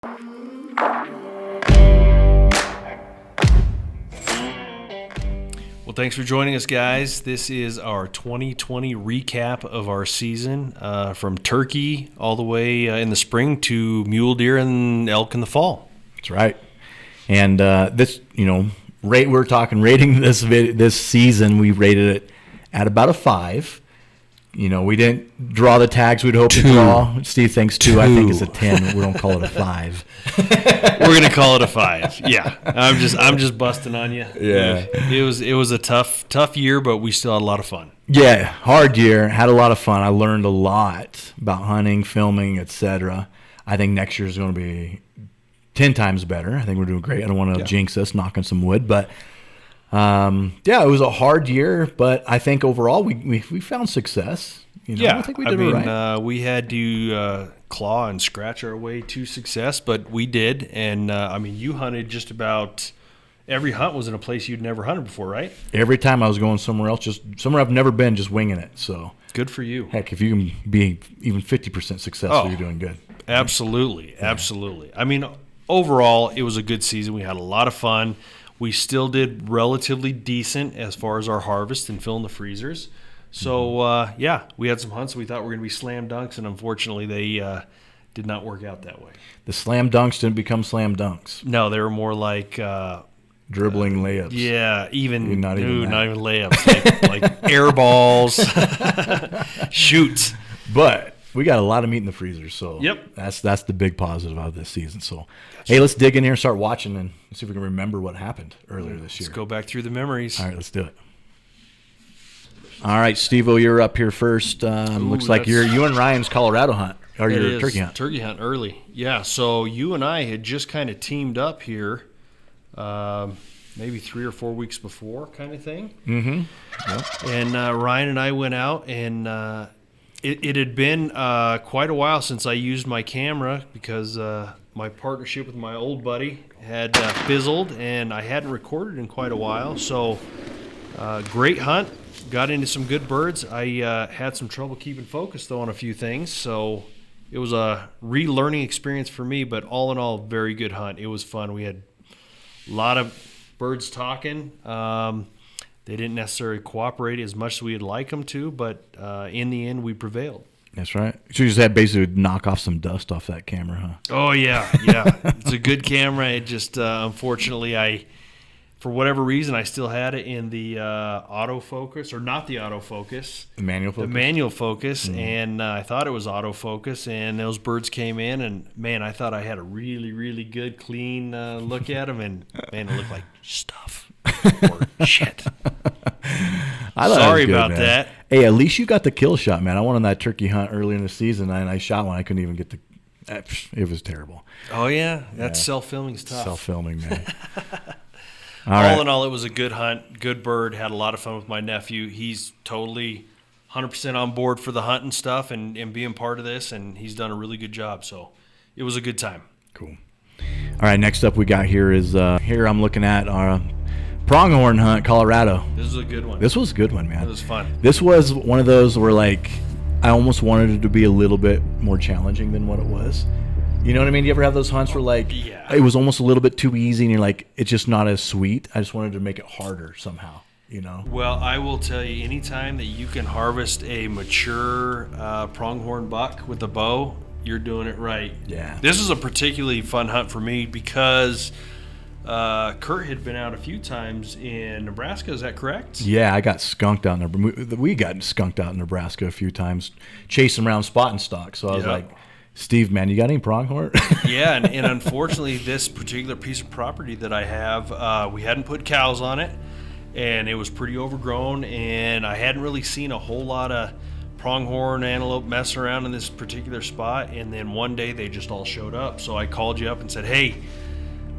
Well, thanks for joining us, guys. This is our 2020 recap of our season, from turkey all the way in the spring to mule deer and elk in the fall. That's right. And this, we're talking rating this season. We rated it at about a 5. We didn't draw the tags we'd hope to draw. Steve thinks 2. I think it's a 10. We don't call it a 5. We're gonna call it a 5. Yeah, I'm just busting on you. Yeah, it was a tough year, but we still had a lot of fun. Yeah, hard year. Had a lot of fun. I learned a lot about hunting, filming, etc. I think next year is going to be 10 times better. I think we're doing great. I don't want to jinx us, knock on some wood, but. It was a hard year, but I think overall we found success. I think we did it right. We had to claw and scratch our way to success, but we did. And you hunted just about every hunt was in a place you'd never hunted before, right? Every time I was going somewhere else, just somewhere I've never been, just winging it. So good for you. Heck, if you can be even 50% successful, you're doing good. Absolutely, absolutely. Overall, it was a good season. We had a lot of fun. We still did relatively decent as far as our harvest and filling the freezers. So, we had some hunts we thought were going to be slam dunks, and unfortunately they did not work out that way. The slam dunks didn't become slam dunks. No, they were more like dribbling layups. Yeah, not even layups, like air balls, shoots. But we got a lot of meat in the freezer, so that's the big positive out of this season. So, let's dig in here and start watching and see if we can remember what happened earlier this year. Let's go back through the memories. All right, let's do it. All right, Steve-O, you're up here first. Looks like you and Ryan's Colorado hunt, or your turkey hunt. Turkey hunt early. Yeah, so you and I had just kind of teamed up here maybe 3 or 4 weeks before, kind of thing. Mm-hmm. Yep. And Ryan and I went out, and it had been quite a while since I used my camera because my partnership with my old buddy had fizzled, and I hadn't recorded in quite a while. So great hunt. Got into some good birds. I had some trouble keeping focus, though, on a few things. So it was a relearning experience for me, but all in all, very good hunt. It was fun. We had a lot of birds talking. They didn't necessarily cooperate as much as we'd like them to, but in the end, we prevailed. That's right. So you just had basically knock off some dust off that camera, huh? Oh, yeah. It's a good camera. It just, unfortunately, for whatever reason, I still had it in the autofocus, or not the autofocus. The manual focus? The manual focus, and I thought it was autofocus, and those birds came in, and, man, I thought I had a really, really good, clean look at them, and, man, it looked like stuff. Or shit. Sorry about that. Hey, at least you got the kill shot, man. I went on that turkey hunt early in the season, and I shot one. I couldn't even get the. It was terrible. Oh yeah, that's self-filming's tough. Self-filming, man. All in all, it was a good hunt, good bird. Had a lot of fun with my nephew. He's totally 100% on board for the hunt and stuff, and being part of this, and he's done a really good job. So it was a good time. Cool. All right, next up we got here is here I'm looking at our pronghorn hunt, Colorado. This was a good one. This was a good one, man. It was fun. This was one of those where, I almost wanted it to be a little bit more challenging than what it was. You know what I mean? Do you ever have those hunts where, it was almost a little bit too easy, and you're like, it's just not as sweet? I just wanted to make it harder somehow, Well, I will tell you, anytime that you can harvest a mature pronghorn buck with a bow, you're doing it right. Yeah. This was a particularly fun hunt for me because Kurt had been out a few times in Nebraska. Is that correct? Yeah, I got skunked out in we got skunked out in Nebraska a few times, chasing around spot and stock. So I was like, Steve, man, you got any pronghorn? Yeah, and unfortunately, this particular piece of property that I have, we hadn't put cows on it, and it was pretty overgrown, and I hadn't really seen a whole lot of pronghorn antelope messing around in this particular spot. And then one day they just all showed up. So I called you up and said, hey,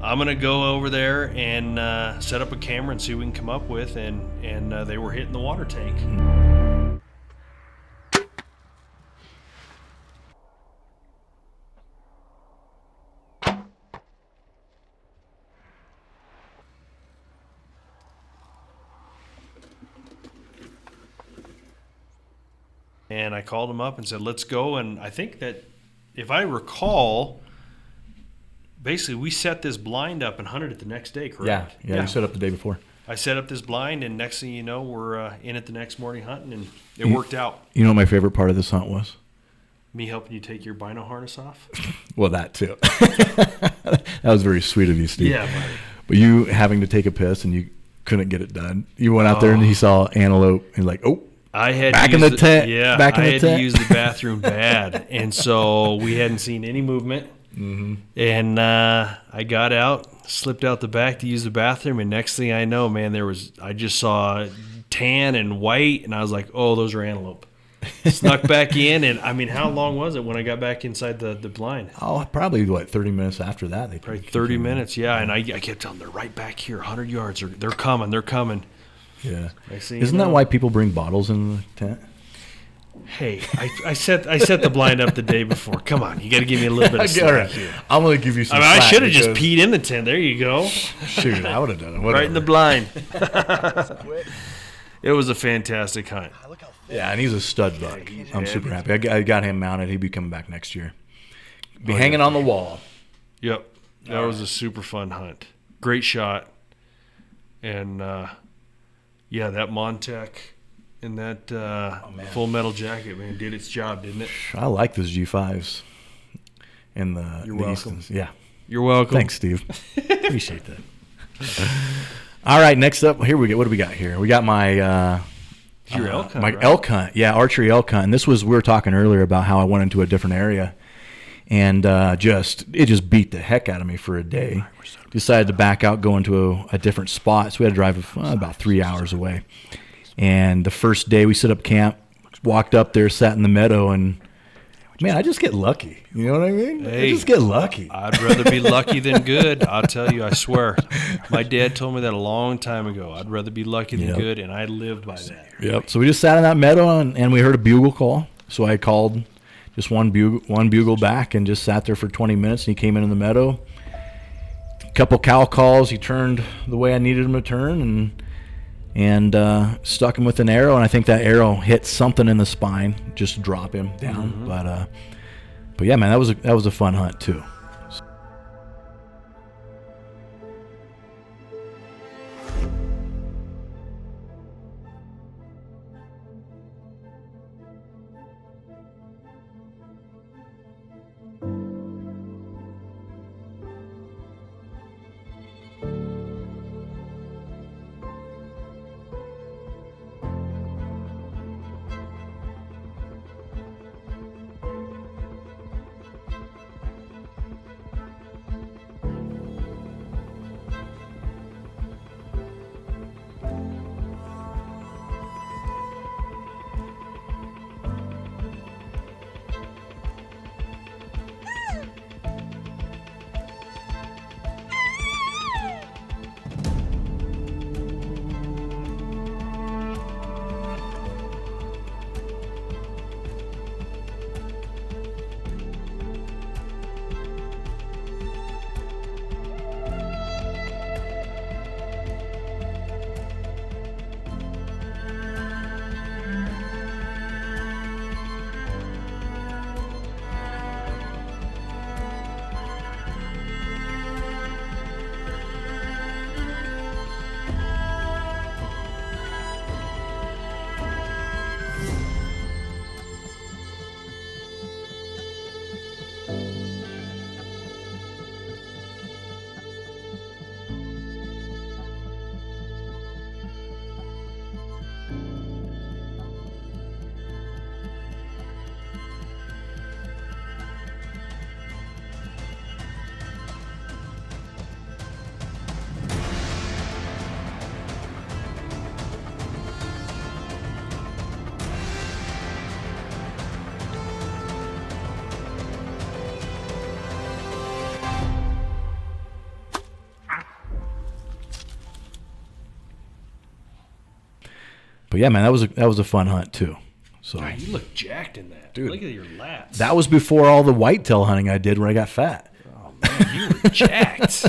I'm going to go over there and set up a camera and see what we can come up with. And they were hitting the water tank. And I called him up and said, let's go. And I think that if I recall, basically we set this blind up and hunted it the next day, correct? Yeah. You set up the day before. I set up this blind, and next thing you know, we're in it the next morning hunting, and it worked out. You know what my favorite part of this hunt was? Me helping you take your bino harness off? Well, that too. That was very sweet of you, Steve. Yeah, buddy. But you having to take a piss and you couldn't get it done. You went out there and he saw antelope and like, oh, I had back to in use the tent. Yeah, back in I the had tent. to use the bathroom bad, and so we hadn't seen any movement. Mm-hmm. And I got out, slipped out the back to use the bathroom, and next thing I know, man, I just saw tan and white, and I was like, oh, those are antelope. Snuck back in, and I mean, how long was it when I got back inside the blind? Oh, probably 30 minutes after that. Probably 30 minutes, yeah. And I kept telling them, they're right back here, 100 yards. They're coming. Yeah. See, Isn't that why people bring bottles in the tent? Hey, I set the blind up the day before. Come on, you got to give me a little bit of slack here. I'm going to give you some I slack should have just because- peed in the tent. There you go. Shoot, I would have done it. Whatever. Right in the blind. It was a fantastic hunt. Yeah, and he's a stud buck. I'm super happy. I got him mounted. He'll be coming back next year. Be hanging on the wall. Yep. That was a super fun hunt. Great shot. And, yeah, that Montec and that full metal jacket, man, did its job, didn't it? I like those G5s. And You're the welcome. Eastons. Yeah. You're welcome. Thanks, Steve. Appreciate that. All right, next up, here we go. What do we got here? We got my Your elk hunt, my right? elk hunt. Yeah, archery elk hunt. And we were talking earlier about how I went into a different area, and it just beat the heck out of me for a day. Decided to back out, go into a different spot. So we had to drive about 3 hours away. And the first day we set up camp, walked up there, sat in the meadow, and man, I just get lucky. You know what I mean? Hey, I just get lucky. I'd rather be lucky than good. I'll tell you, I swear. My dad told me that a long time ago. I'd rather be lucky than good, and I lived by that. Yep. So we just sat in that meadow, and we heard a bugle call. So I called just one bugle back and just sat there for 20 minutes, and he came in the meadow. A couple cow calls. He turned the way I needed him to turn, and stuck him with an arrow, and I think that arrow hit something in the spine, just to drop him down. Mm-hmm. But yeah, man, that was a fun hunt too. But yeah, man, that was a fun hunt too. So God, you look jacked in that. Dude, look at your lats. that was before all the whitetail hunting I did when I got fat. Oh man, you were jacked.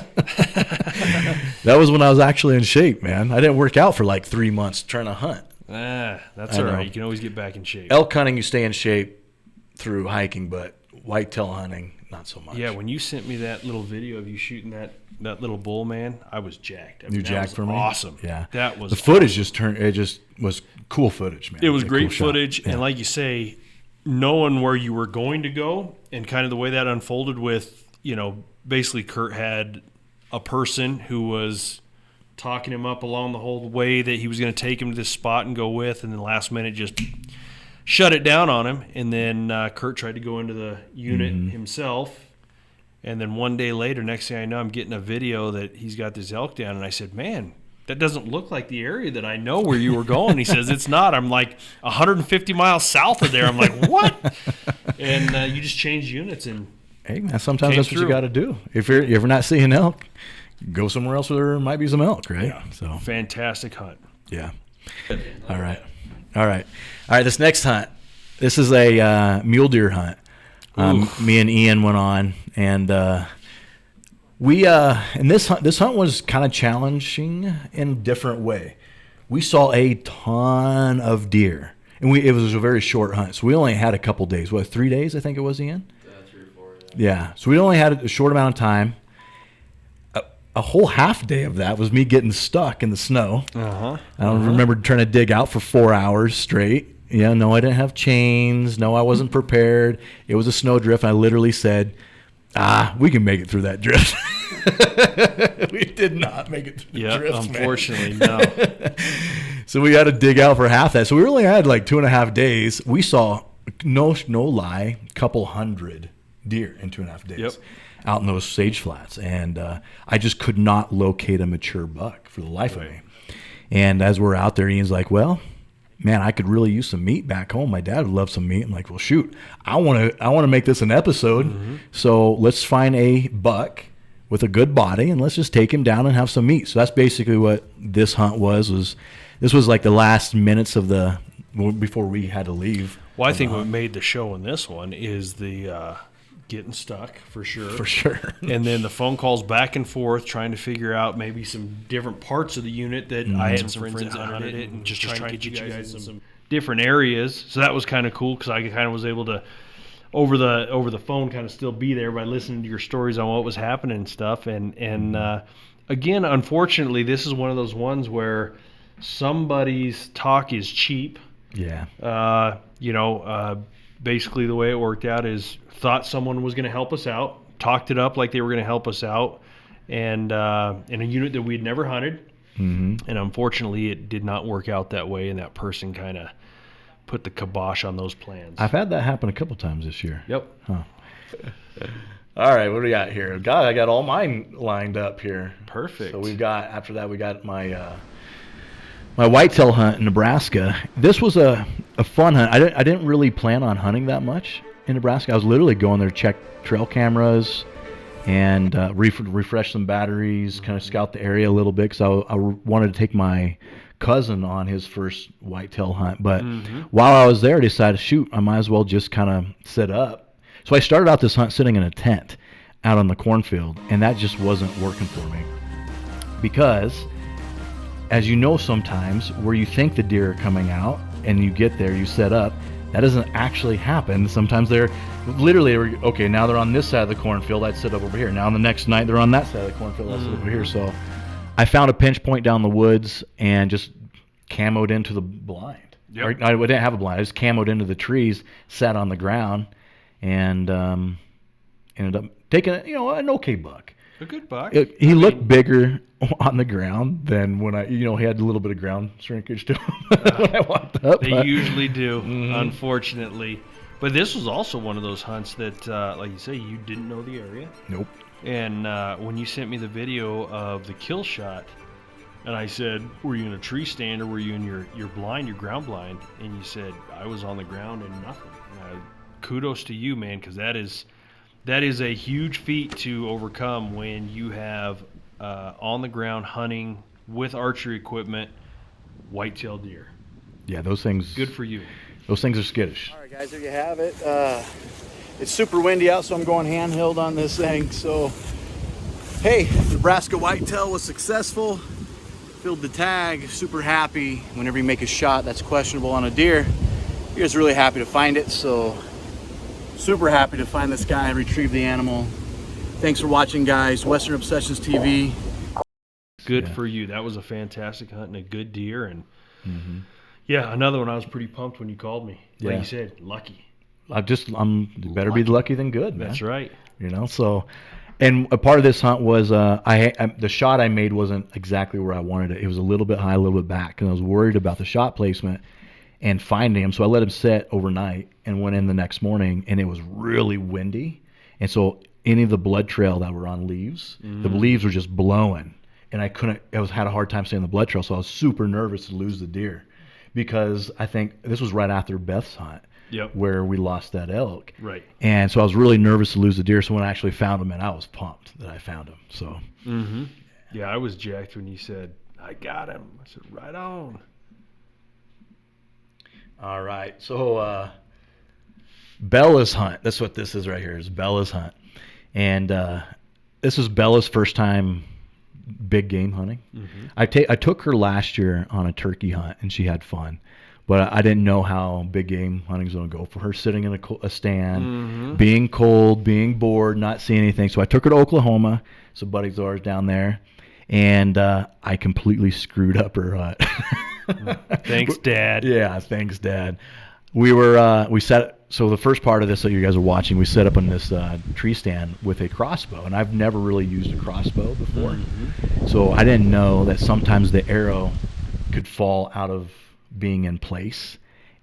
That was when I was actually in shape, man. I didn't work out for like 3 months trying to hunt. That's all right. You can always get back in shape. Elk hunting, you stay in shape through hiking, but whitetail hunting, not so much. Yeah, when you sent me that little video of you shooting that little bull, man, I was jacked. I mean, you jacked for me? Awesome. Yeah. That was the footage just was cool footage, man. It was a great cool footage, shot. Yeah. and like you say, knowing where you were going to go and kind of the way that unfolded with, basically Kurt had a person who was talking him up along the whole way that he was going to take him to this spot and go with, and then last minute just shut it down on him. And then Kurt tried to go into the unit himself. And then one day later, next thing I know, I'm getting a video that he's got this elk down. And I said, man, that doesn't look like the area that I know where you were going. He says, it's not. I'm like 150 miles south of there. I'm like, what? And you just change units. And hey, man, sometimes that's what you got to do. If you're not seeing elk, go somewhere else where there might be some elk, right? Yeah. So fantastic hunt. Yeah. All right. This next hunt, this is a mule deer hunt. Me and Ian went on, and and this hunt was kind of challenging in a different way. We saw a ton of deer, and it was a very short hunt, so we only had a couple days. 3 days, I think it was, Ian? 3 or 4. Yeah. So we only had a short amount of time. A whole half day of that was me getting stuck in the snow. I don't remember trying to dig out for 4 hours straight. Yeah, no, I didn't have chains. No, I wasn't prepared. It was a snow drift. I literally said, we can make it through that drift. We did not make it through the drift, unfortunately, no. So we had to dig out for half that. So we only had like 2.5 days. We saw, no lie, a couple hundred deer in 2.5 days out in those sage flats. And I just could not locate a mature buck for the life of me. And as we're out there, Ian's like, well, man, I could really use some meat back home. My dad would love some meat. I'm like, well, shoot, I want to make this an episode. So let's find a buck with a good body and let's just take him down and have some meat. So that's basically what this hunt was this was like the last minutes of before we had to leave. Well, I think what made the show in this one is the getting stuck for sure. For sure. And then the phone calls back and forth trying to figure out maybe some different parts of the unit that I had some friends that hunted it and just trying to get you guys in some different areas. So that was kind of cool because I kind of was able to over the phone kind of still be there by listening to your stories on what was happening and stuff. And again, unfortunately, this is one of those ones where somebody's talk is cheap. Yeah. Basically the way it worked out is thought someone was going to help us out, talked it up like they were going to help us out, and in a unit that we'd never hunted. And unfortunately, it did not work out that way, and that person kind of put the kibosh on those plans. I've had that happen a couple times this year. Yep. Huh. All right, what do we got here? God, I got all mine lined up here. Perfect. So after that we got my whitetail hunt in Nebraska. This was a fun hunt. I didn't really plan on hunting that much in Nebraska. I was literally going there to check trail cameras and refresh some batteries, kind of scout the area a little bit because I wanted to take my cousin on his first whitetail hunt. But while I was there, I decided, shoot, I might as well just kind of sit up. So I started out this hunt sitting in a tent out on the cornfield, and that just wasn't working for me because, as you know, sometimes where you think the deer are coming out and you get there, you set up, that doesn't actually happen. Sometimes they're literally, okay, now they're on this side of the cornfield, I'd sit up over here. Now the next night they're on that side of the cornfield, I'd sit over here. So I found a pinch point down the woods and just camoed into the blind. Yep. I didn't have a blind. I just camoed into the trees, sat on the ground, and ended up taking an okay buck. A good buck. He looked bigger on the ground than when he had a little bit of ground shrinkage to him when I walked up. They usually do, unfortunately. But this was also one of those hunts that, like you say, you didn't know the area. Nope. And when you sent me the video of the kill shot, and I said, were you in a tree stand or were you in your blind, your ground blind? And you said, I was on the ground and nothing. And kudos to you, man, because that is a huge feat to overcome when you have on the ground hunting with archery equipment, whitetail deer. Yeah, those things. Good for you. Those things are skittish. All right, guys, there you have it. It's super windy out, so I'm going handheld on this thing. So, hey, Nebraska whitetail was successful. Filled the tag, super happy. Whenever you make a shot that's questionable on a deer, you're just really happy to find it. So Super happy to find this guy and retrieve the animal. Thanks for watching, guys. Western Obsessions TV. Good for you. That was a fantastic hunt and a good deer. And yeah, another one. I was pretty pumped when you called me. Like you said, lucky. I'm better be lucky than good, man. That's right. You know, so, and a part of this hunt was the shot I made wasn't exactly where I wanted it. It was a little bit high, a little bit back, and I was worried about the shot placement and finding him. So I let him sit overnight and went in the next morning, and it was really windy. And so any of the blood trail that were on leaves, the leaves were just blowing, and I had a hard time staying on the blood trail. So I was super nervous to lose the deer, because I think this was right after Beth's hunt. Yep. Where we lost that elk. Right. And so I was really nervous to lose the deer. So when I actually found him, and I was pumped that I found him. So. Yeah, I was jacked when you said, I got him. I said, right on. All right. So Bella's hunt. That's what this is right here, is Bella's hunt. And this was Bella's first time big game hunting. I took her last year on a turkey hunt, and she had fun. But I didn't know how big game hunting was going to go for her, sitting in a stand, being cold, being bored, not seeing anything. So I took her to Oklahoma, some buddies of ours down there, and I completely screwed up her hunt. Thanks, Dad. Yeah, thanks, Dad. So the first part of this that you guys are watching, we set up on this tree stand with a crossbow, and I've never really used a crossbow before. So I didn't know that sometimes the arrow could fall out of being in place,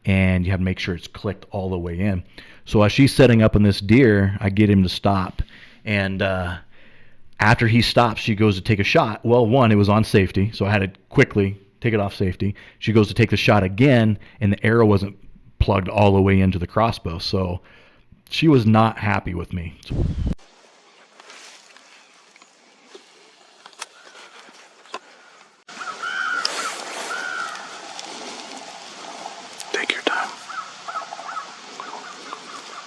and you have to make sure it's clicked all the way in. So as she's setting up on this deer, I get him to stop, and after he stops, she goes to take a shot. Well, one, it was on safety, so I had to quickly take it off safety. She goes to take the shot again, and the arrow wasn't plugged all the way into the crossbow, so she was not happy with me. Take your time.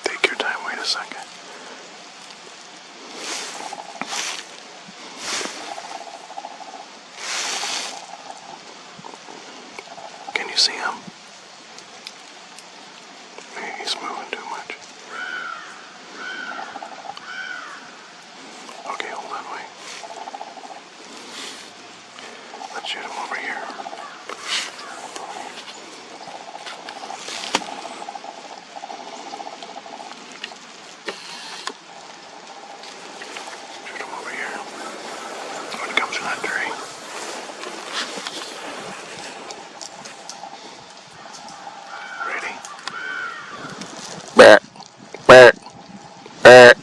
Take your time. Wait a second. Can you see him? Maybe he's moving too much. Okay, hold on, wait. Let's shoot him over here. Shoot him over here. When it comes to that tree. Ready? Back. Back. Back.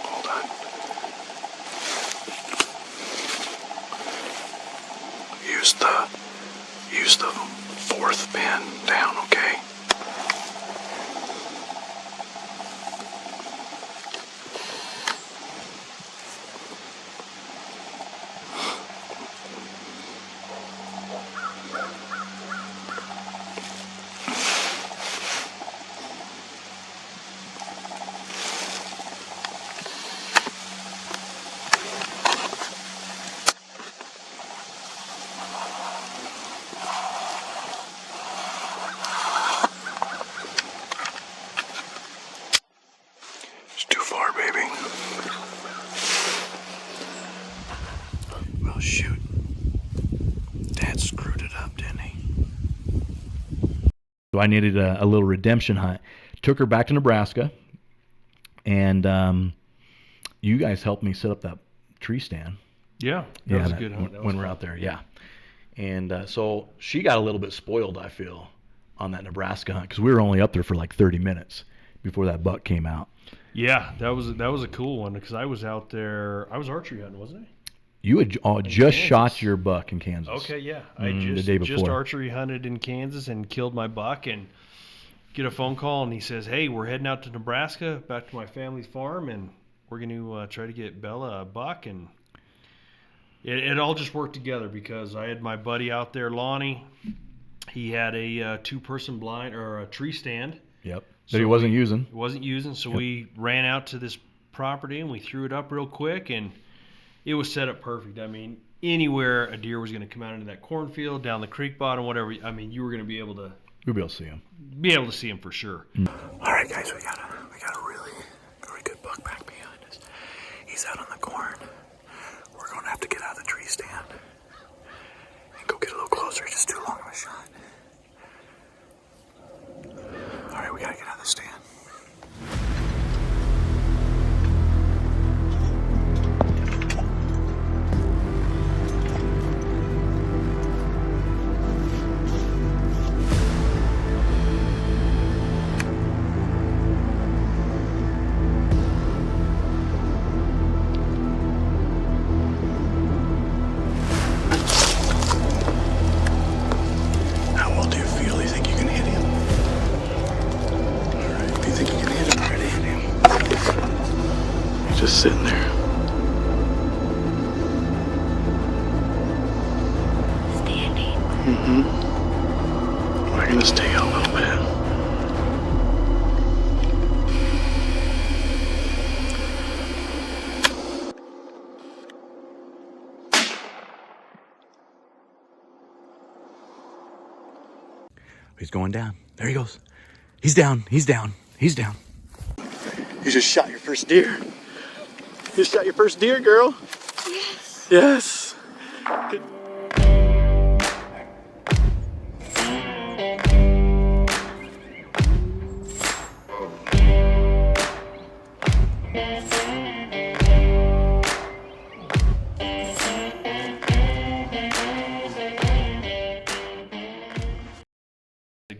Hold on. Use the fourth pin down, okay? It's too far, baby. Well, shoot. Dad screwed it up, didn't he? So I needed a little redemption hunt. Took her back to Nebraska, and you guys helped me set up that tree stand. Yeah, that was a good hunt. When we're out there, yeah. And so she got a little bit spoiled, I feel, on that Nebraska hunt, because we were only up there for like 30 minutes before that buck came out. Yeah, that was a cool one, because I was out there. I was archery hunting, wasn't I? You had just shot your buck in Kansas. Okay, yeah. I the day just before. archery hunted in Kansas and killed my buck, and get a phone call, and he says, hey, we're heading out to Nebraska, back to my family's farm, and we're going to try to get Bella a buck, and it all just worked together because I had my buddy out there, Lonnie. He had a 2-person blind or a tree stand. Yep. That he wasn't using. So we ran out to this property and we threw it up real quick, and it was set up perfect. I mean, anywhere a deer was going to come out into that cornfield, down the creek bottom, whatever. I mean, you were going to be able to. We'll be able to see him. Be able to see him for sure. All right, guys, we got a really good buck back behind us. He's out on the corn. We're going to have to get out of the tree stand and go get a little closer. Just too long of a shot. All right, we got to get out of the stand. Just sitting there. Standing. We're gonna stay out a little bit. He's going down. There he goes. He's down. He's down. He's down. You just shot your first deer. You shot your first deer, girl. Yes. Yes. Good.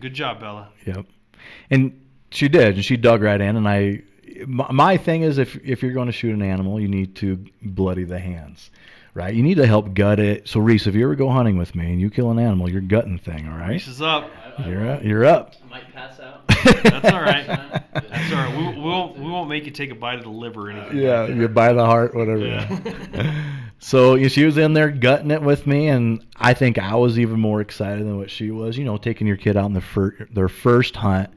Good job, Bella. Yep. And she did. And she dug right in. And my thing is, if you're going to shoot an animal, you need to bloody the hands, right? You need to help gut it. So, Reese, if you ever go hunting with me and you kill an animal, you're gutting the thing, all right? Reese is up. You're up. I might pass out. That's all right. That's all right. We won't make you take a bite of the liver or anything. Yeah, you buy the heart, whatever. Yeah. So she was in there gutting it with me, and I think I was even more excited than what she was. You know, taking your kid out in their first hunt,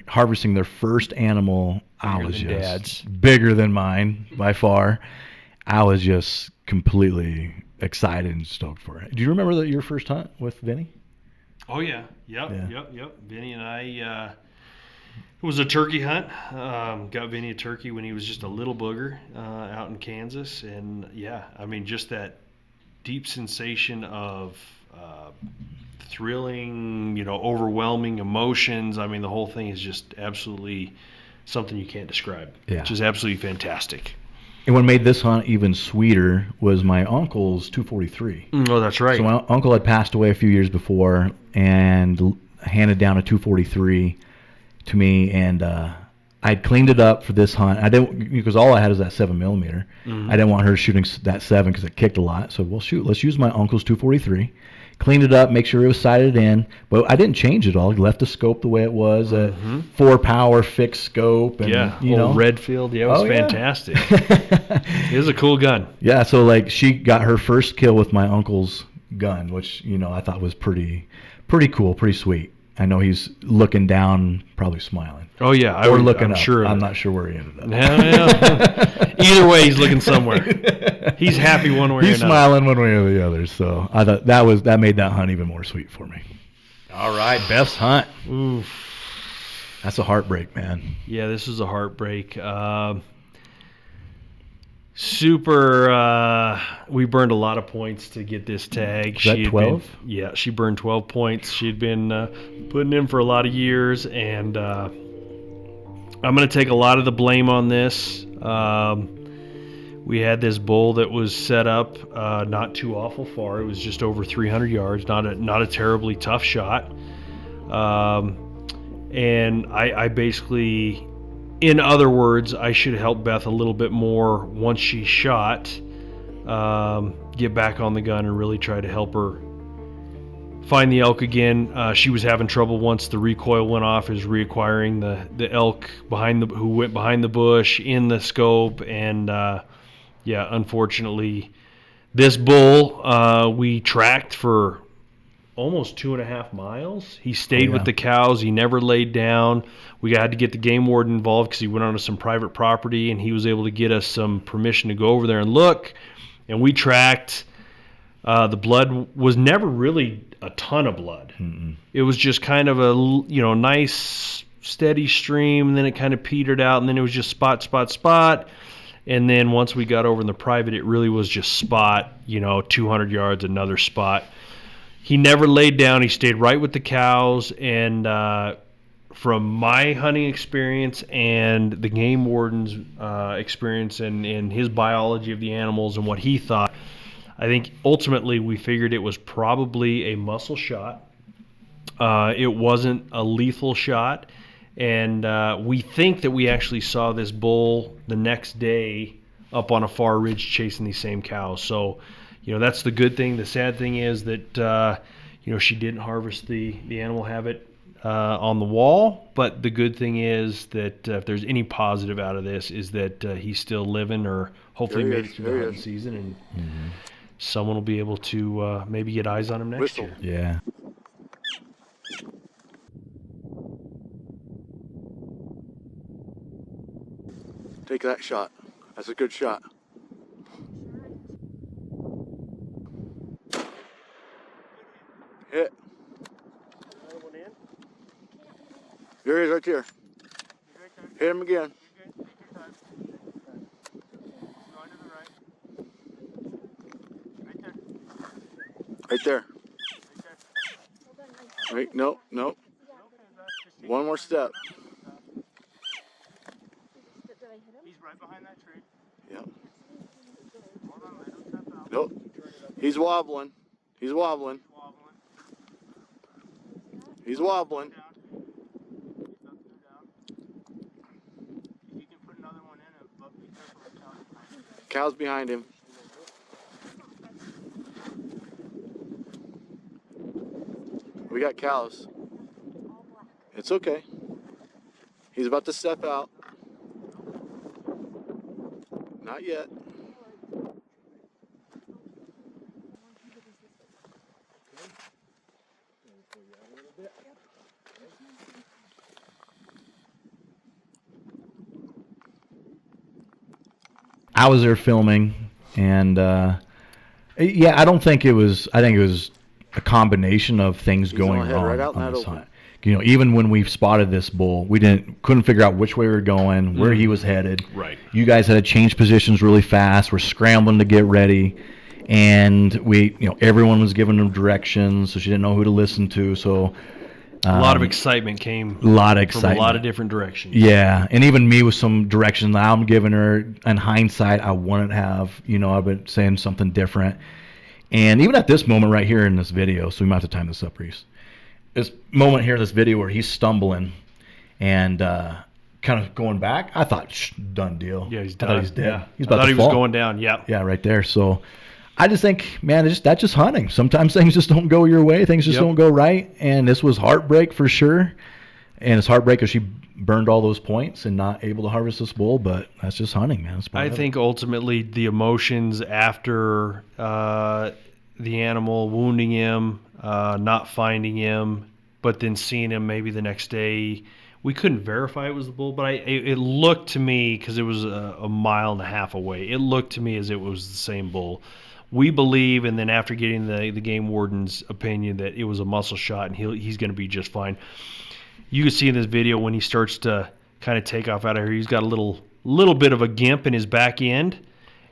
harvesting their first animal. I was just bigger than mine by far. I was just completely excited and stoked for it. Do you remember your first hunt with Vinny? Oh yeah, yep. Vinny and I. It was a turkey hunt. Got Vinny a turkey when he was just a little booger out in Kansas, and yeah, I mean, just that deep sensation of thrilling, overwhelming emotions. I mean, the whole thing is just absolutely something you can't describe. Yeah. Which is absolutely fantastic. And what made this hunt even sweeter was my uncle's 243. Oh, that's right. So my uncle had passed away a few years before and handed down a 243 to me, and I'd cleaned it up for this hunt. I didn't, because all I had is that 7mm. I didn't want her shooting that 7 because it kicked a lot. So let's use my uncle's 243. Cleaned it up, make sure it was sighted in, but I didn't change it all. I left the scope the way it was, a 4-power fixed scope, and old Redfield. Yeah, it was fantastic. It was a cool gun. Yeah, so she got her first kill with my uncle's gun, which I thought was pretty cool, pretty sweet. I know he's looking down, probably smiling. Oh yeah, I'm looking up. Sure. I'm not sure where he ended up. Yeah. Either way, he's looking somewhere. He's happy one way or another. He's smiling one way or the other. So I thought that made that hunt even more sweet for me. All right, best hunt. Oof. That's a heartbreak, man. Yeah, this is a heartbreak. Super. We burned a lot of points to get this tag. Was that 12? Yeah, she burned 12 points. She'd been putting in for a lot of years, and I'm going to take a lot of the blame on this. We had this bull that was set up not too awful far. It was just over 300 yards. Not a terribly tough shot. And I basically, in other words, I should help Beth a little bit more once she shot, get back on the gun and really try to help her find the elk again. She was having trouble once the recoil went off, is reacquiring the elk who went behind the bush in the scope. And yeah, unfortunately, this bull we tracked for almost 2.5 miles. He stayed with the cows. He never laid down. We had to get the game warden involved because he went onto some private property, and he was able to get us some permission to go over there and look. And we tracked. The blood was never really a ton of blood. Mm-mm. It was just kind of a nice steady stream, and then it kind of petered out, and then it was just spot. And then once we got over in the private, it really was just spot. 200 yards, another spot. He never laid down. He stayed right with the cows. And from my hunting experience and the game warden's experience and his biology of the animals and what he thought, I think ultimately we figured it was probably a muscle shot. It wasn't a lethal shot. And we think that we actually saw this bull the next day up on a far ridge chasing these same cows. So, that's the good thing. The sad thing is that, she didn't harvest the animal habit on the wall. But the good thing is that if there's any positive out of this is that he's still living, or hopefully made it through the hunting season. And someone will be able to maybe get eyes on him next year. Yeah. Take that shot. That's a good shot. Hit. Another one in? There he is right there. Hit him again. Right there. Right, nope. One more step. He's right behind that tree. Yep. Hold on, let him step out. Nope. He's wobbling. He's wobbling. He's wobbling. Down. He's about to go down. If you can put another one in it, but be careful of the cows behind him. Cow's behind him. We got cows. It's okay. He's about to step out. Not yet. I was there filming, and yeah, I think it was a combination of things going wrong right out on this open. hunt. Even when we spotted this bull, we couldn't figure out which way we were going, where he was headed. Right. You guys had to change positions really fast. We're scrambling to get ready, and everyone was giving them directions, so she didn't know who to listen to. So a lot of excitement came. From a lot of different directions. Yeah, and even me with some direction that I'm giving her. In hindsight, I wouldn't have. I've been saying something different. And even at this moment right here in this video, so we might have to time this up, Reese. This moment here in this video where he's stumbling and kind of going back, I thought, done deal. Yeah, he's I done. thought he's dead. Yeah. He's about I thought to he fall. was going down. Yeah. Yeah, right there. So I just think, man, that's just hunting. Sometimes things just don't go your way. Things just don't go right. And this was heartbreak for sure. And it's heartbreak because she burned all those points and not able to harvest this bull. But that's just hunting, man. I think ultimately the emotions after the animal wounding him, not finding him, but then seeing him maybe the next day. We couldn't verify it was the bull, but it looked to me, because it was a mile and a half away, it looked to me as it was the same bull. We believe, and then after getting the game warden's opinion, that it was a muscle shot and he's going to be just fine. You can see in this video when he starts to kind of take off out of here, he's got a little bit of a gimp in his back end,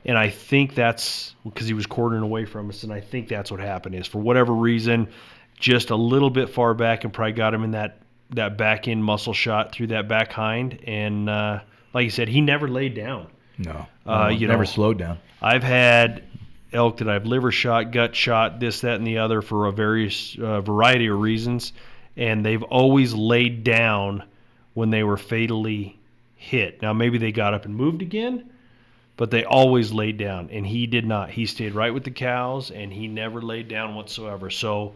and I think that's because he was quartering away from us, and I think that's what happened is, for whatever reason, just a little bit far back and probably got him in that back end muscle shot through that back hind. And like you said, he never laid down. No, never slowed down. I've had elk that I've liver shot, gut shot, this, that, and the other for a variety of reasons, and they've always laid down when they were fatally hit. Now maybe they got up and moved again, but they always laid down, and he did not. He stayed right with the cows, and he never laid down whatsoever. So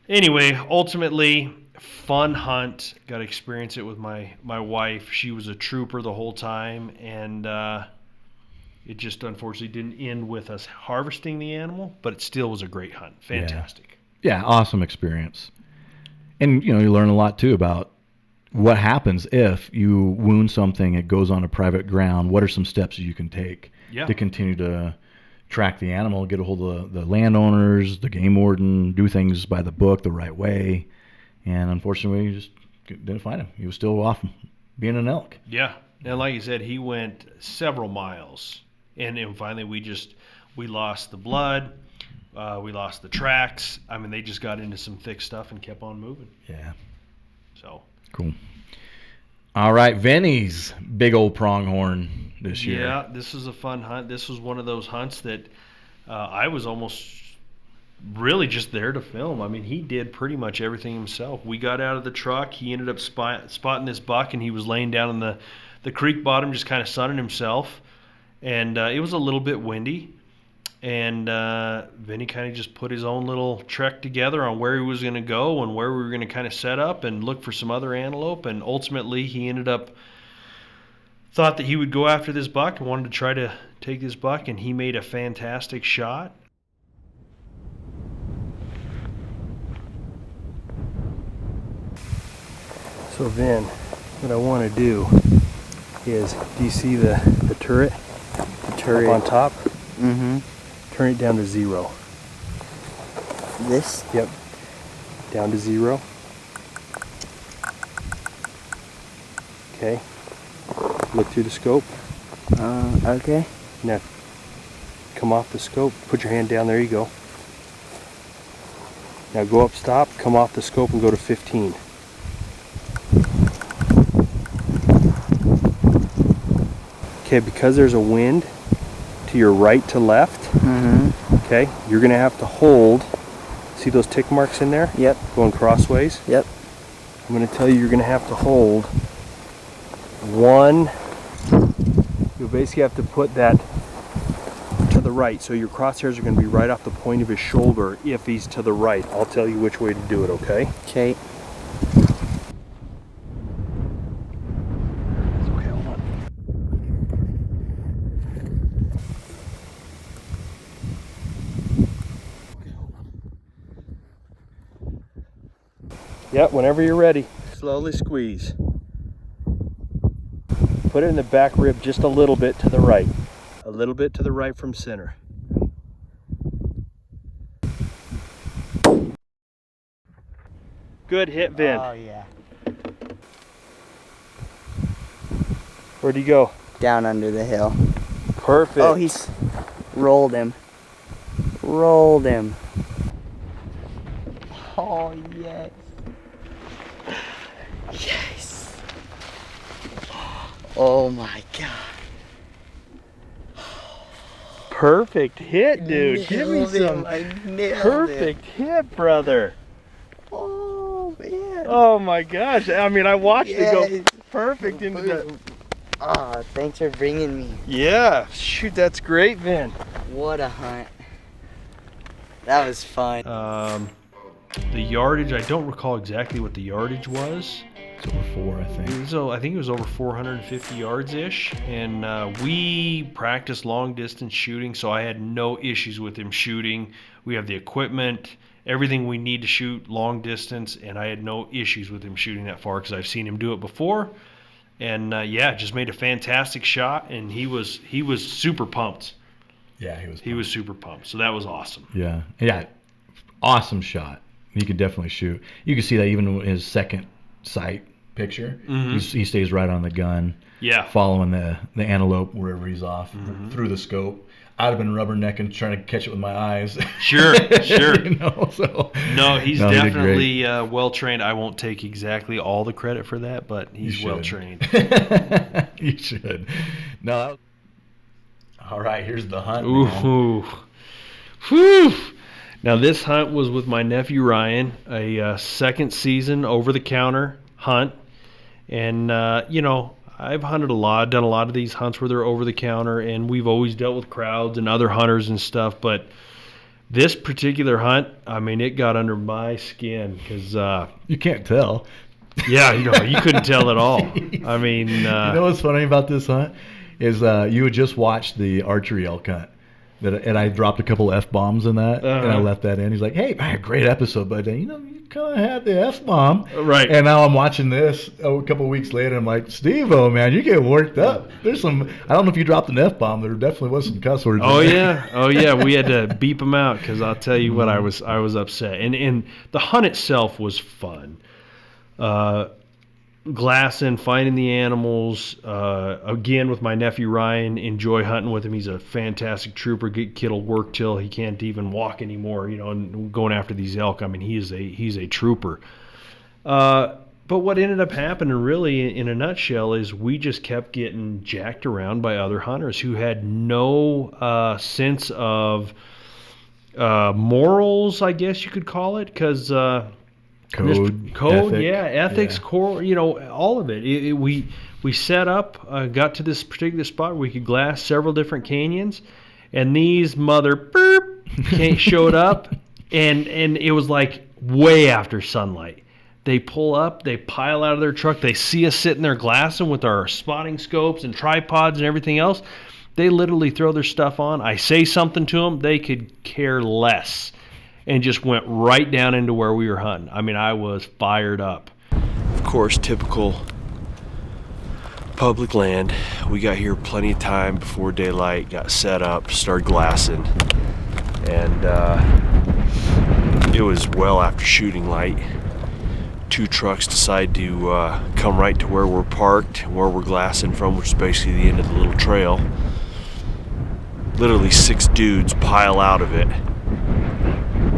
Anyway, ultimately, fun hunt. Got to experience it with my wife. She was a trooper the whole time, and it just unfortunately didn't end with us harvesting the animal, but it still was a great hunt. Fantastic. Yeah, awesome experience. And, you learn a lot, too, about what happens if you wound something, it goes on a private ground. What are some steps you can take to continue to track the animal, get a hold of the landowners, the game warden, do things by the book the right way. And unfortunately, we just didn't find him. He was still off being an elk. Yeah. And like you said, he went several miles. And finally, we lost the blood. We lost the tracks. I mean, they just got into some thick stuff and kept on moving. Yeah. So. Cool. All right, Vinny's big old pronghorn this year. Yeah, this was a fun hunt. This was one of those hunts that I was almost really just there to film. I mean, he did pretty much everything himself. We got out of the truck. He ended up spotting this buck, and he was laying down in the creek bottom just kind of sunning himself. And it was a little bit windy. And Vinny kind of just put his own little trek together on where he was going to go and where we were going to kind of set up and look for some other antelope. And ultimately, he thought that he would go after this buck and wanted to try to take this buck, and he made a fantastic shot. So Vin, what I want to do is, do you see the turret? The turret up on top? Mm-hmm. Turn it down to 0. This? Yep. Down to 0. Okay. Look through the scope. Okay. Now, come off the scope. Put your hand down. There you go. Now go up, stop, come off the scope and go to 15. Okay, because there's a wind to your right to left, okay, you're going to have to hold, see those tick marks in there? Yep. Going crossways? Yep. I'm going to tell you, you're going to have to hold one, you'll basically have to put that to the right, so your crosshairs are going to be right off the point of his shoulder if he's to the right. I'll tell you which way to do it, okay? Okay. Yep, whenever you're ready, slowly squeeze. Put it in the back rib just a little bit to the right. A little bit to the right from center. Good hit, Vin. Oh, yeah. Where'd he go? Down under the hill. Perfect. Oh, he's rolled him. Rolled him. Oh, yes. Yes. Oh my God. Perfect hit, dude. Give me Nailed him. some I nailed perfect hit, brother. Oh, man. Oh my gosh. I mean, I watched it go Yes. perfect into the... Ah, thanks for bringing me. Yeah, shoot, that's great, Vin. What a hunt. That was fun. The yardage, I don't recall exactly what the yardage was. It's over 4, I think. I think it was over 450 yards-ish, and we practiced long-distance shooting, so I had no issues with him shooting. We have the equipment, everything we need to shoot long distance, and I had no issues with him shooting that far because I've seen him do it before. And yeah, just made a fantastic shot, and he was super pumped. Yeah, He was super pumped, so that was awesome. Yeah, awesome shot. He could definitely shoot. You can see that even in his second sight picture. He stays right on the gun. Yeah, following the antelope wherever he's off through the scope. I'd have been rubbernecking trying to catch it with my eyes. Sure. So no, he's definitely well trained. I won't take exactly all the credit for that, but he's well trained. You should. No. All right, here's the hunt. Ooh. Whew. Now this hunt was with my nephew Ryan, a second season over-the-counter hunt, and I've hunted a lot, done a lot of these hunts where they're over the counter, and we've always dealt with crowds and other hunters and stuff, but This particular hunt, I mean, it got under my skin because, You can't tell. yeah, you couldn't tell at all. I mean, You know what's funny about this hunt is you had just watched the archery elk hunt, and I dropped a couple F-bombs in that, and I left that in. He's like, "Hey, man, great episode, but you kind of had the F-bomb." Right. And now I'm watching this a couple weeks later. I'm like, "Steve-O, man, you get worked up. There's some. I don't know if you dropped an F-bomb. There definitely was some cuss words." oh in there. yeah, oh yeah, we had to beep them out because I'll tell you what, I was upset, and the hunt itself was fun. Glassing, finding the animals, again with my nephew Ryan, enjoy hunting with him. He's a fantastic trooper. Kid will work till he can't even walk anymore, and going after these elk. I mean, he's a trooper. But what ended up happening, really, in a nutshell, is we just kept getting jacked around by other hunters who had no sense of morals, I guess you could call it, because Code, ethic. yeah, ethics, Yeah. core, all of it. We set up, got to this particular spot where we could glass several different canyons, and these showed up, and it was like way after sunlight. They pull up, they pile out of their truck, they see us sitting there glassing with our spotting scopes and tripods and everything else. They literally throw their stuff on. I say something to them, they could care less, and just went right down into where we were hunting. I mean, I was fired up. Of course, typical public land. We got here plenty of time before daylight, got set up, started glassing, and it was well after shooting light. 2 trucks decide to come right to where we're parked, where we're glassing from, which is basically the end of the little trail. Literally 6 dudes pile out of it.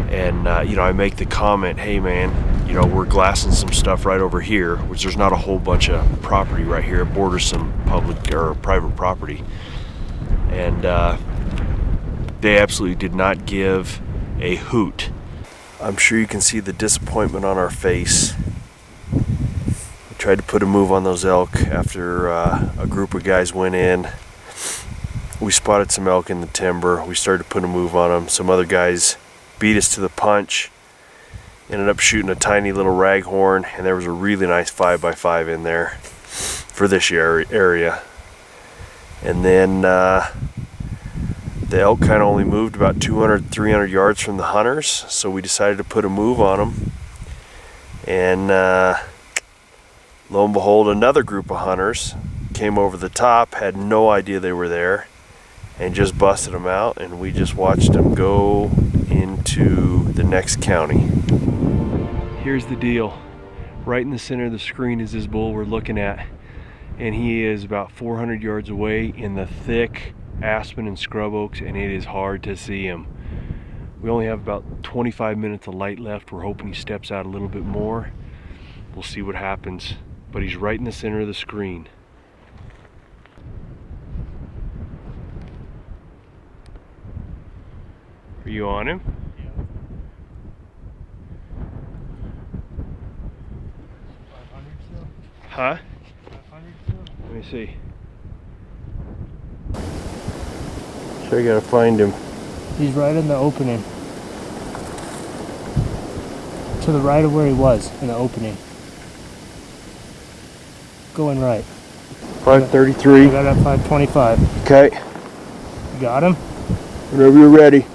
And, I make the comment, hey man, we're glassing some stuff right over here, which there's not a whole bunch of property right here. It borders some public or private property. And they absolutely did not give a hoot. I'm sure you can see the disappointment on our face. We tried to put a move on those elk after a group of guys went in. We spotted some elk in the timber. We started to put a move on them. Some other guys beat us to the punch, ended up shooting a tiny little raghorn, and there was a really nice 5x5 in there for this area. And then the elk kind of only moved about 200, 300 yards from the hunters, so we decided to put a move on them. And lo and behold, another group of hunters came over the top, had no idea they were there, and just busted them out, and we just watched them go into the next county. Here's the deal. Right in the center of the screen is this bull we're looking at, and he is about 400 yards away in the thick aspen and scrub oaks, and it is hard to see him. We only have about 25 minutes of light left. We're hoping he steps out a little bit more. We'll see what happens, but he's right in the center of the screen. Are you on him? Huh? Let me see. So I gotta find him. He's right in the opening. To the right of where he was, in the opening. Going right. 533. I got at 525. Okay. You got him? Whenever you're ready.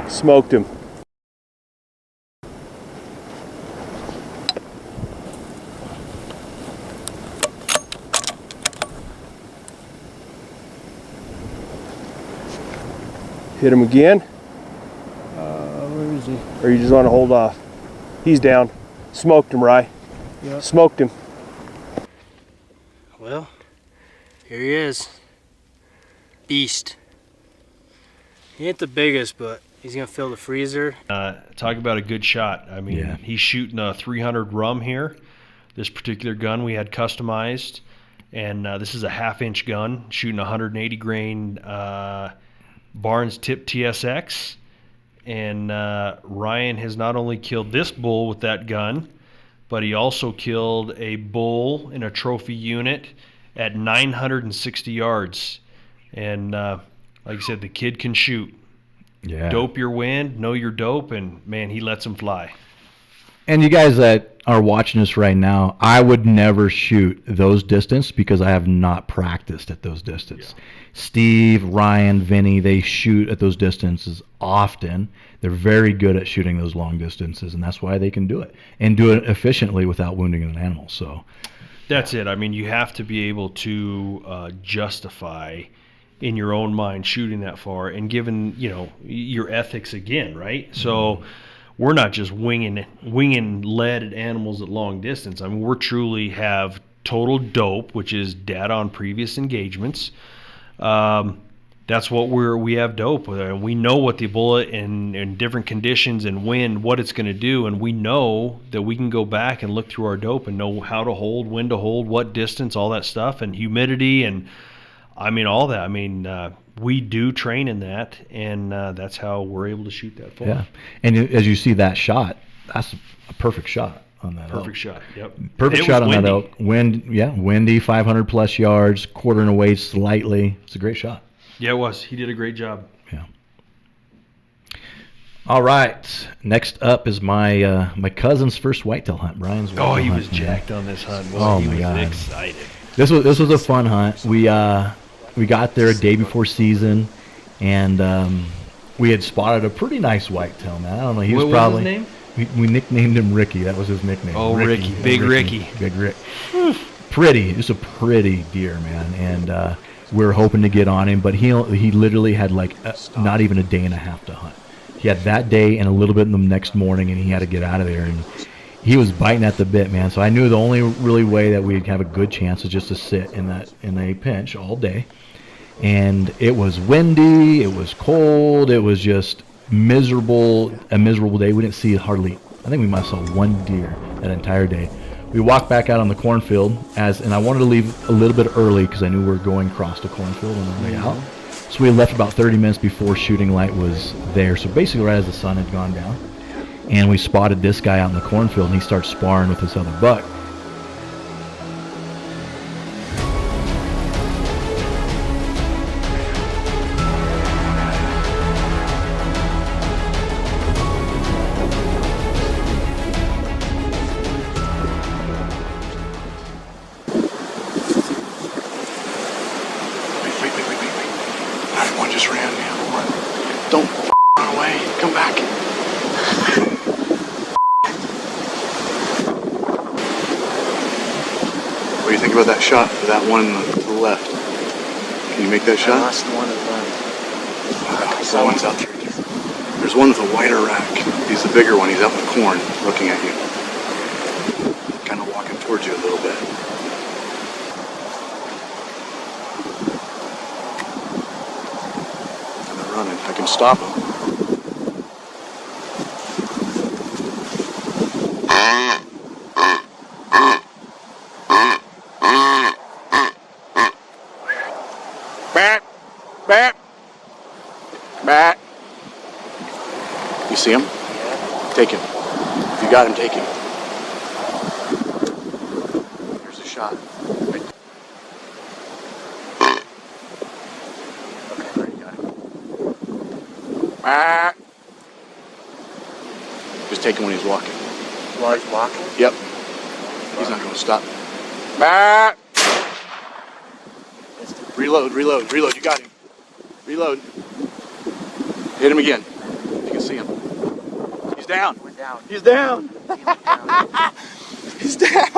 Smoked him. Hit him again? Where is he? Or you just want to hold off? He's down. Smoked him, Rye. Yep. Smoked him. Well, here he is. Beast. He ain't the biggest, but he's gonna fill the freezer. Talk about a good shot. I mean, Yeah. he's shooting a 300 rum here. This particular gun we had customized, and this is a 1/2-inch gun, shooting 180 grain Barnes tip TSX. And Ryan has not only killed this bull with that gun, but he also killed a bull in a trophy unit at 960 yards. And Like I said, the kid can shoot. Yeah. Dope your wind, know your dope, and man, he lets them fly. And you guys that are watching this right now, I would never shoot those distance because I have not practiced at those distances. Yeah. Steve, Ryan, Vinny, they shoot at those distances often. They're very good at shooting those long distances, and that's why they can do it and do it efficiently without wounding an animal. So that's it. I mean, you have to be able to justify in your own mind shooting that far, and given, you know, your ethics again, right? Mm-hmm. So we're not just winging lead at animals at long distance. I mean, we're truly have total dope, which is data on previous engagements. That's what we have dope with, and we know what the bullet in different conditions and wind, what it's going to do, and we know that we can go back and look through our dope and know how to hold, when to hold, what distance, all that stuff, and humidity, and I mean all that. I mean, we do train in that, and that's how we're able to shoot that far. Yeah, and as you see that shot, that's a perfect shot on that. Perfect shot. Yep. Perfect shot on that elk. Windy, 500 plus yards, quartering away slightly. It's a great shot. Yeah, it was. He did a great job. Yeah. All right. Next up is my my cousin's first whitetail hunt. Brian's. Oh, he was jacked on this hunt. Boy, oh he my was God. excited. This was a fun hunt. We got there a day before season, and we had spotted a pretty nice whitetail, man. I don't know. He was what probably. Was his name? We nicknamed him Ricky. That was his nickname. Oh, Ricky. Big Ricky. Big Rick. Pretty. Just a pretty deer, man. And we were hoping to get on him, but he literally had like not even a day and a half to hunt. He had that day and a little bit in the next morning, and he had to get out of there. And he was biting at the bit, man. So I knew the only really way that we'd have a good chance is just to sit in a pinch all day. And it was windy, it was cold, it was just a miserable day. We didn't see hardly, I think we might have saw one deer that entire day. We walked back out on the cornfield, and I wanted to leave a little bit early because I knew we were going across the cornfield on the way out. So we left about 30 minutes before shooting light was there. So basically right as the sun had gone down. And we spotted this guy out in the cornfield, and he starts sparring with this other buck. What do you think about that shot for that one to the left? Can you make that shot? That's the one that That one's out there. There's one with a whiter rack. He's the bigger one. He's out in the corn looking at you. Kind of walking towards you a little bit. And they're running. I can stop him. You see him? Yeah. Take him. If you got him, take him. Here's the shot. Right. Okay, there you got him. Just take him when he's walking. While he's walking? Yep. He's not going to stop. Reload. You got him. Reload. Hit him again. You can see him. He's down. We're down. He's down. He's down,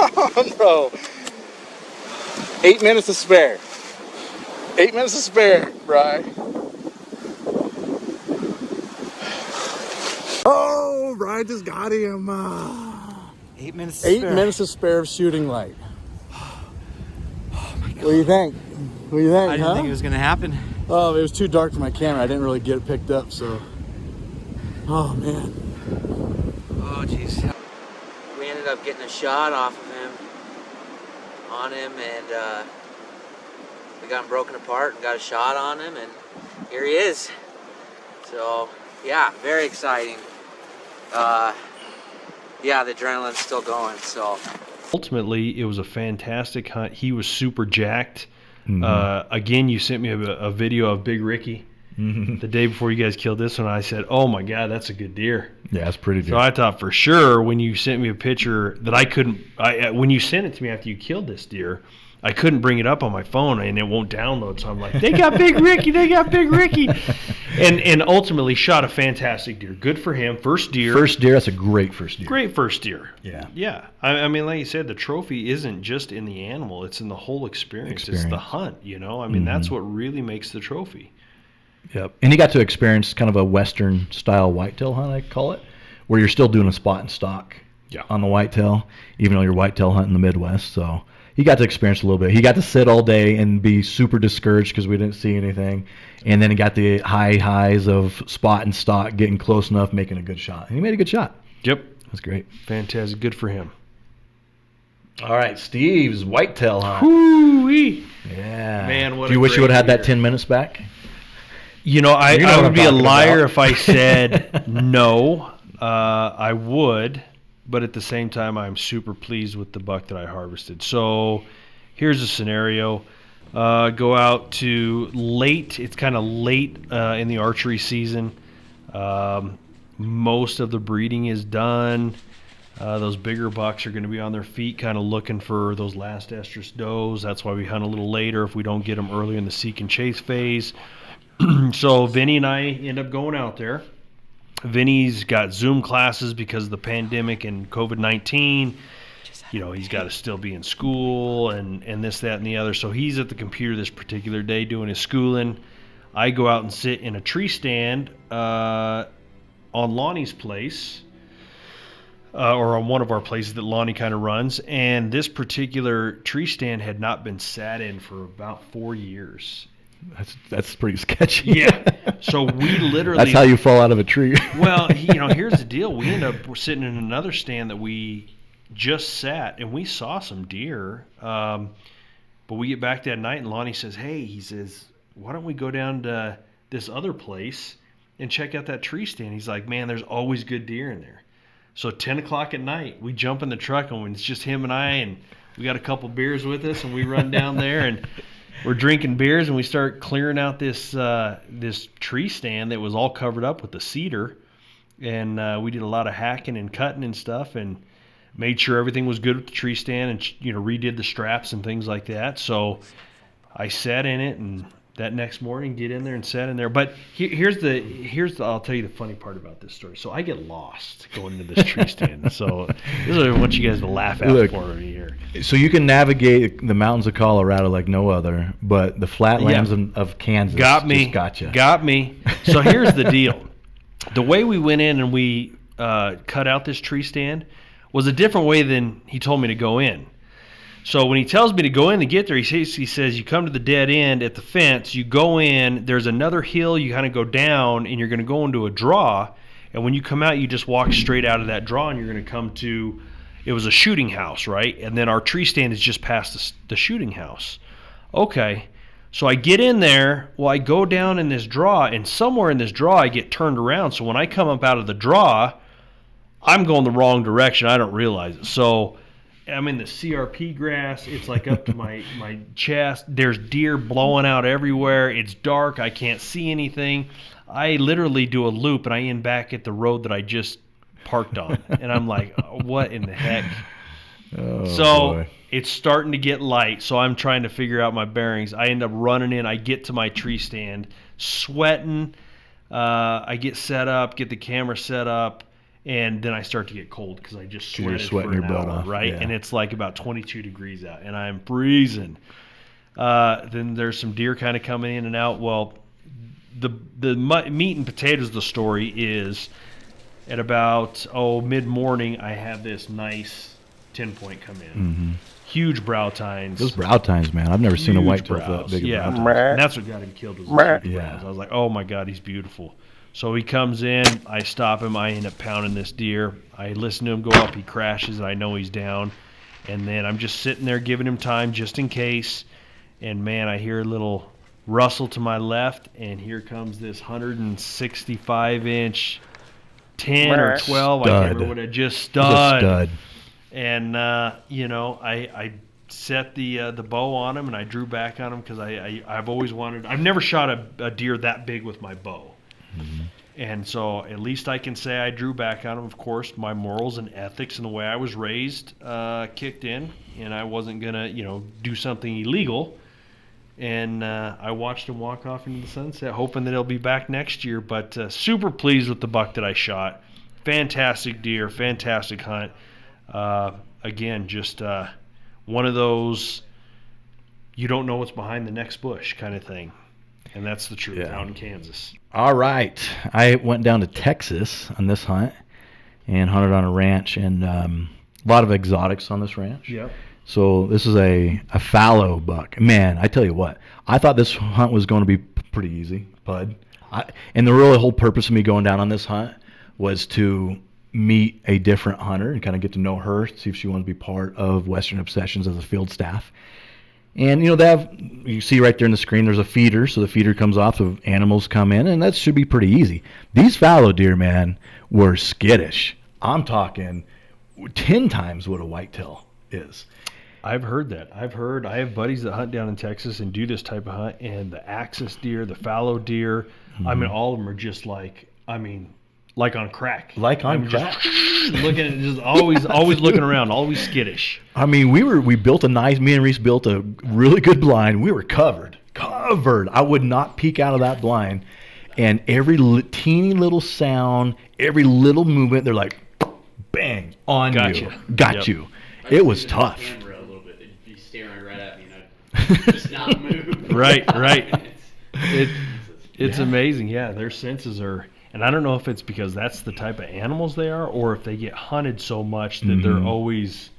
bro. 8 minutes to spare. 8 minutes to spare, Bri. Oh, Bri just got him. 8 minutes to 8 spare. minutes to spare of shooting light. Oh my God. What do you think? What do you think, I didn't think it was going to happen. Oh, it was too dark for my camera. I didn't really get it picked up, so. Oh, man. Oh, jeez. We ended up getting a shot off of him, on him, and we got him broken apart and got a shot on him, and here he is. So, yeah, very exciting. Yeah, the adrenaline's still going, so. Ultimately, it was a fantastic hunt. He was super jacked. Mm-hmm. Again, you sent me a video of Big Ricky. the day before you guys killed this one. I said, oh my God, that's a good deer. Yeah, it's pretty good. So I thought for sure when you sent me a picture that I couldn't, when you sent it to me after you killed this deer, I couldn't bring it up on my phone and it won't download. So I'm like, they got Big Ricky, they got Big Ricky. And ultimately shot a fantastic deer. Good for him. First deer. First deer, that's a great first deer. Great first deer. Yeah. Yeah. I mean, like you said, the trophy isn't just in the animal, it's in the whole experience. It's the hunt, you know? I mean, that's what really makes the trophy. Yep. And you got to experience kind of a Western style whitetail hunt, I call it, where you're still doing a spot and stock on the whitetail, even though you're whitetail hunting in the Midwest. So he got to experience a little bit. He got to sit all day and be super discouraged because we didn't see anything. And then he got the highs of spot and stock, getting close enough, making a good shot. And he made a good shot. Yep. That's great. Fantastic. Good for him. All right, Steve's whitetail hunt. Whoo-wee. Yeah. Man, what Do you wish you would have had that 10 minutes back? You know, I what would I'm be a talking liar about. if I said no. I would, but at the same time, I'm super pleased with the buck that I harvested. So here's a scenario. Go out to late. It's kind of late in the archery season. Most of the breeding is done. Those bigger bucks are going to be on their feet kind of looking for those last estrus does. That's why we hunt a little later if we don't get them early in the seek and chase phase. So Vinny and I end up going out there. Vinny's got Zoom classes because of the pandemic and COVID-19. You know, he's got to still be in school and this, that, and the other. So he's at the computer this particular day doing his schooling. I go out and sit in a tree stand on Lonnie's place, or on one of our places that Lonnie kind of runs. And this particular tree stand had not been sat in for about 4 years. That's pretty sketchy. Yeah. So we literally... That's how you fall out of a tree. Well, you know, here's the deal. We end up sitting in another stand that we just sat, and we saw some deer. But we get back that night, and Lonnie says, hey, he says, why don't we go down to this other place and check out that tree stand? He's like, man, there's always good deer in there. So 10 o'clock at night, we jump in the truck, and it's just him and I, and we got a couple beers with us, and we run down there, and we're drinking beers, and we start clearing out this this tree stand that was all covered up with the cedar. And we did a lot of hacking and cutting and stuff, and made sure everything was good with the tree stand, and you know, redid the straps and things like that. So I sat in it, and that next morning get in there and sat in there. But here's the I'll tell you the funny part about this story. So I get lost going into this tree stand. So this is what I want you guys to laugh at for me here. So you can navigate the mountains of Colorado like no other, but the flatlands of Kansas got me. just gotcha. Got me. So here's the deal. The way we went in and we cut out this tree stand was a different way than he told me to go in. So when he tells me to go in to get there, he says you come to the dead end at the fence, you go in, there's another hill, you kind of go down, and you're going to go into a draw. And when you come out, you just walk straight out of that draw, and you're going to come to, it was a shooting house, right? And then our tree stand is just past the shooting house. Okay. So I get in there, well, I go down in this draw, and somewhere in this draw, I get turned around. So when I come up out of the draw, I'm going the wrong direction. I don't realize it. So I'm in the CRP grass. It's like up to my chest. There's deer blowing out everywhere. It's dark. I can't see anything. I literally do a loop, and I end back at the road that I just parked on. And I'm like, what in the heck? Oh, so boy. It's starting to get light, so I'm trying to figure out my bearings. I end up running in. I get to my tree stand, sweating. I get set up, get the camera set up. And then I start to get cold because I just sweated for an hour, right? Yeah. And it's like about 22 degrees out, and I'm freezing. Then there's some deer kind of coming in and out. Well, the meat and potatoes of the story is at about mid-morning, I have this nice 10-point come in. Mm-hmm. Huge brow tines. Those brow tines, man. I've never seen a whitetail brows. that big. Yeah, brow tines. and that's what got him killed was the huge Yeah. brows. I was like, oh my God, he's beautiful. So he comes in, I stop him, I end up pounding this deer. I listen to him go up, he crashes, and I know he's down. And then I'm just sitting there giving him time just in case. And man, I hear a little rustle to my left, and here comes this 165-inch 10 or 12, I can't remember what it just stud. Stud. And, you know, I set the bow on him, and I drew back on him because I've always wanted. I've never shot a deer that big with my bow, and so at least I can say I drew back on him. Of course, my morals and ethics and the way I was raised kicked in, and I wasn't gonna do something illegal. And I watched him walk off into the sunset, hoping that he'll be back next year. But super pleased with the buck that I shot. Fantastic deer, fantastic hunt. Again, just one of those you don't know what's behind the next bush kind of thing. And that's the truth out in Kansas. All right. I went down to Texas on this hunt and hunted on a ranch, and a lot of exotics on this ranch. Yep. So this is a fallow buck. Man, I tell you what, I thought this hunt was going to be pretty easy, bud. And the really whole purpose of me going down on this hunt was to meet a different hunter and kind of get to know her, see if she wanted to be part of Western Obsessions as a field staff. And, you see right there in the screen, there's a feeder. So the feeder comes off, the animals come in, and that should be pretty easy. These fallow deer, man, were skittish. I'm talking 10 times what a whitetail is. I've heard that. I have buddies that hunt down in Texas and do this type of hunt, and the axis deer, the fallow deer, I mean, all of them are just like on crack. Like on crack. Just looking at just always looking around, always skittish. I mean, we built me and Reese built a really good blind. We were covered. I would not peek out of that blind. And every teeny little sound, every little movement, they're like, bang, on you. Got you. It was tough. Staring right at me, and I'd just not move. Right. It's amazing. Yeah, their senses are, and I don't know if it's because that's the type of animals they are, or if they get hunted so much that they're always,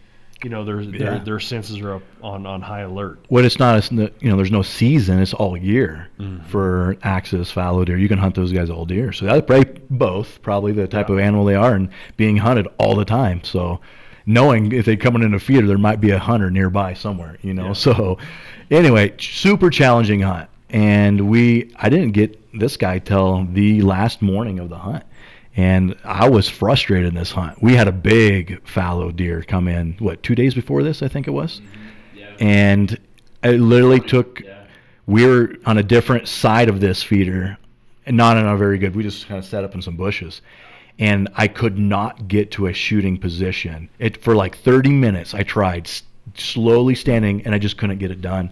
their senses are up on high alert. What it's not, there's no season. It's all year for axis fallow deer. You can hunt those guys all year. So that's probably the type of animal they are, and being hunted all the time. So knowing if they come in a feeder, there might be a hunter nearby somewhere, So anyway, super challenging hunt. And I didn't get this guy till the last morning of the hunt. And I was frustrated in this hunt. We had a big fallow deer come in, 2 days before this, I think it was? Yeah. And it literally took, we were on a different side of this feeder, and not in a very good, we just kind of set up in some bushes. And I could not get to a shooting position. For like 30 minutes, I tried slowly standing, and I just couldn't get it done.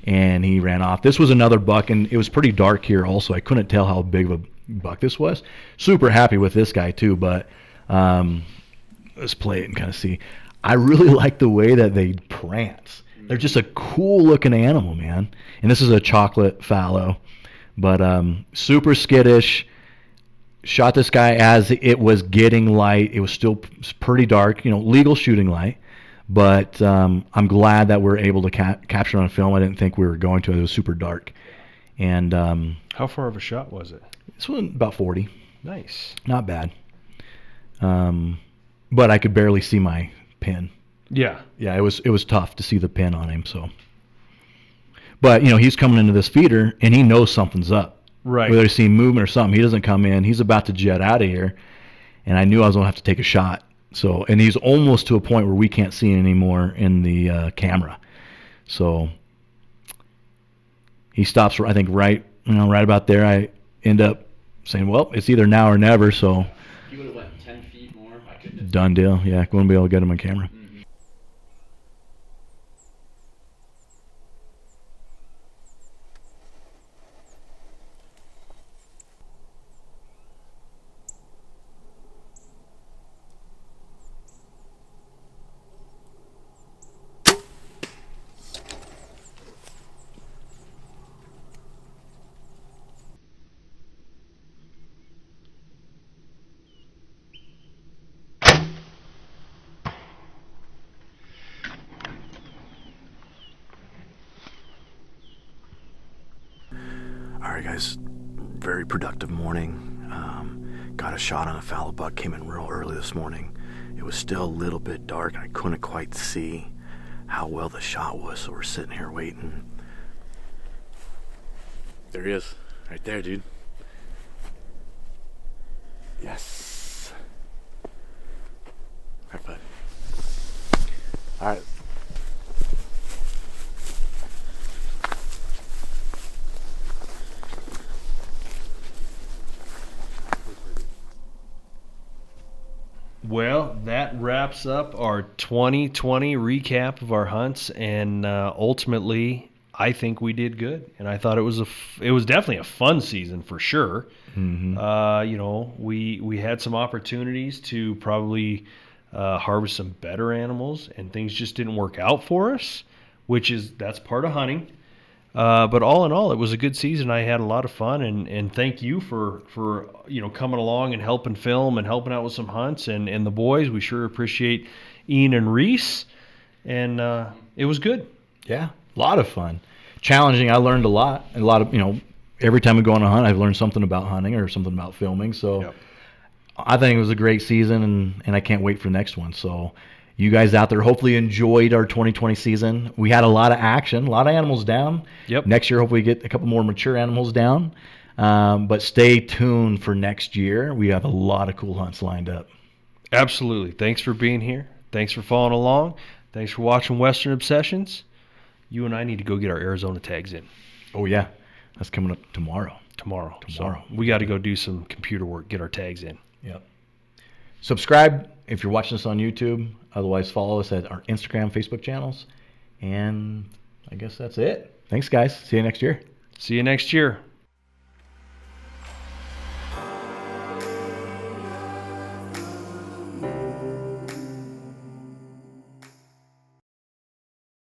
And he ran off. This was another buck, and it was pretty dark here also. I couldn't tell how big of a buck this was. Super happy with this guy too, but let's play it and kind of see. I really like the way that they prance. They're just a cool-looking animal, man. And this is a chocolate fallow, but super skittish. Shot this guy as it was getting light. It was still pretty dark, legal shooting light. But I'm glad that we're able to capture on film. I didn't think we were going to. It was super dark. And how far of a shot was it? This one about 40. Nice. Not bad. But I could barely see my pin. Yeah. Yeah, it was tough to see the pin on him. So, but he's coming into this feeder and he knows something's up. Right. Whether he's seeing movement or something, he doesn't come in. He's about to jet out of here, and I knew I was going to have to take a shot. So, and he's almost to a point where we can't see anymore in the camera. So he stops, I think, right about there. I end up saying, well, it's either now or never. So If you would have went 10 feet more, I couldn't have. Done deal. Yeah, wouldn't be able to get him on camera. Alright guys, very productive morning. Got a shot on a fallow buck, came in real early this morning. It was still a little bit dark, I couldn't quite see how well the shot was, so we're sitting here waiting. There he is, right there, dude. Yes. Alright, bud. Alright. Well, that wraps up our 2020 recap of our hunts, and ultimately, I think we did good. And I thought it was definitely a fun season for sure. You know, we had some opportunities to probably harvest some better animals, and things just didn't work out for us, that's part of hunting. But all in all, it was a good season. I had a lot of fun, and thank you for coming along and helping film and helping out with some hunts, and the boys. We sure appreciate Ian and Reese, and it was good. Yeah, a lot of fun. Challenging. I learned a lot. A lot of, every time we go on a hunt, I've learned something about hunting or something about filming. So Yep. I think it was a great season, and I can't wait for the next one. So you guys out there hopefully enjoyed our 2020 season. We had a lot of action, a lot of animals down. Yep. Next year, hopefully, we get a couple more mature animals down. But stay tuned for next year. We have a lot of cool hunts lined up. Absolutely. Thanks for being here. Thanks for following along. Thanks for watching Western Obsessions. You and I need to go get our Arizona tags in Oh, yeah. That's coming up tomorrow. tomorrow. Tomorrow. So we got to go do some computer work, get our tags in. Yep. Subscribe if you're watching us on YouTube. Otherwise, follow us at our Instagram, Facebook channels. And I guess that's it. Thanks, guys. See you next year. See you next year.